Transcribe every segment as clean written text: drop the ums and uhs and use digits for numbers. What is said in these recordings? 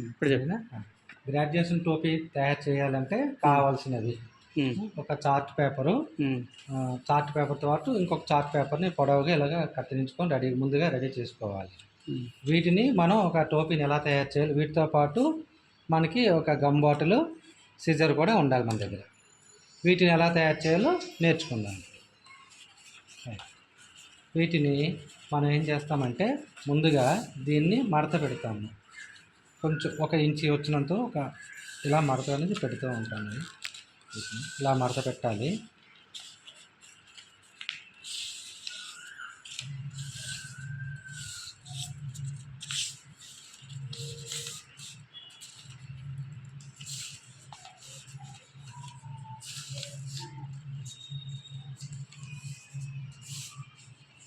ఇప్పుడు చెప్పిన గ్రాడ్యుయేషన్ టోపీ తయారు చేయాలంటే కావాల్సినవి ఒక చార్ట్ పేపరు, చార్ట్ పేపర్తో పాటు ఇంకొక చార్ట్ పేపర్ని పొడవుగా ఇలాగ కత్తిరించుకొని ముందుగా రెడీ చేసుకోవాలి. వీటిని మనం ఒక టోపీని ఎలా తయారు చేయాలి, వీటితో పాటు మనకి ఒక గమ్ బాటిల్, సిజర్ కూడా ఉండాలి మన దగ్గర. వీటిని ఎలా తయారు చేయాలో నేర్చుకుందాం. వీటిని మనం ఏం చేస్తామంటే ముందుగా దీన్ని మడత పెడతాము. కొంచెం 1 ఇంచి వచ్చినంత ఇలా మడత అనేది పెడుతూ ఉంటాను. ఇలా మడత పెట్టాలి.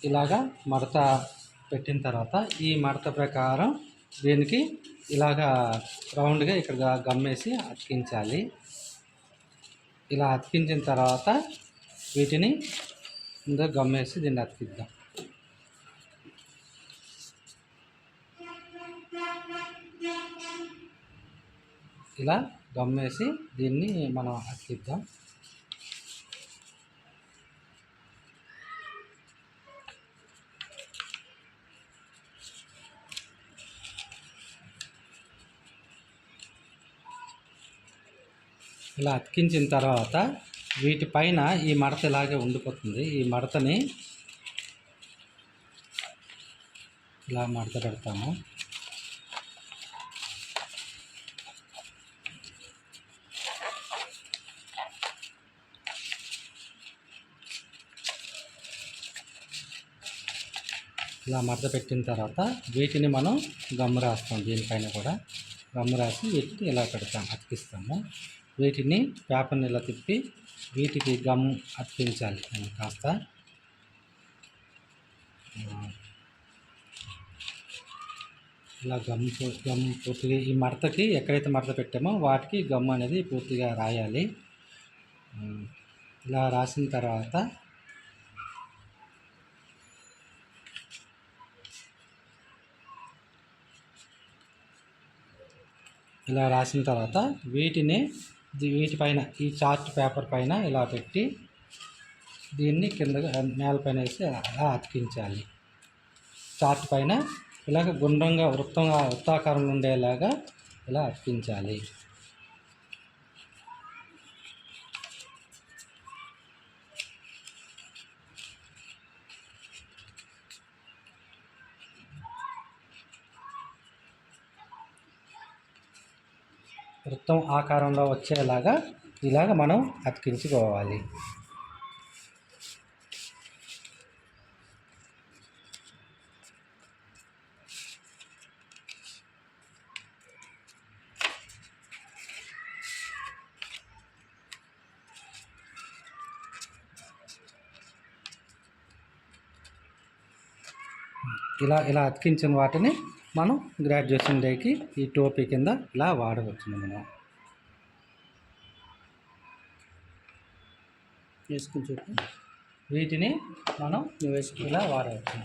ఇలాగా మడత పెట్టిన తర్వాత ఈ మడత ప్రకారం దీనికి ఇలాగా రౌండ్గా ఇక్కడ గమ్మేసి అతికించాలి. ఇలా అతికించిన తర్వాత వీటిని ముందుగా గమ్మేసి దీన్ని అతికిద్దాం. ఇలా గమ్మేసి దీన్ని మనం అతికిద్దాం. ఇలా అతికించిన తర్వాత వీటిపైన ఈ మడత ఇలాగే ఉండిపోతుంది. ఈ మడతని ఇలా మడత పెడతాము. ఇలా మడత పెట్టిన తర్వాత వీటిని మనం గమ్ము రాస్తాం. దీనిపైన కూడా గమ్ము రాసి వీటిని ఇలా పెడతాం, అతికిస్తాము. వీటిని పేపర్ని ఇలా తిప్పి వీటికి గమ్ అతికించాలి. కాస్త ఇలా గమ్ పూర్తిగా ఈ మడతకి ఎక్కడైతే మడత పెట్టామో వాటికి గమ్ అనేది పూర్తిగా రాయాలి. ఇలా రాసిన తర్వాత వీటిపైన ఈ చార్ట్ పేపర్ పైన ఇలా పెట్టి దీన్ని కిందగా నేలపైన వేసి అలా అతికించాలి. చార్ట్ పైన ఇలాగ గుండ్రంగా వృత్తాకారంలో ఉండేలాగా ఇలా అతికించాలి. వృత్తం ఆకారంలో వచ్చేలాగా ఇలాగ మనం అతికించుకోవాలి. ఇలా అతికించిన వాటిని మనం గ్రాడ్యుయేషన్ డేకి ఈ టోపీ కింద ఇలా వాడవచ్చు. మనం వేసుకుని వీటిని మనం ఇలా వాడవచ్చు.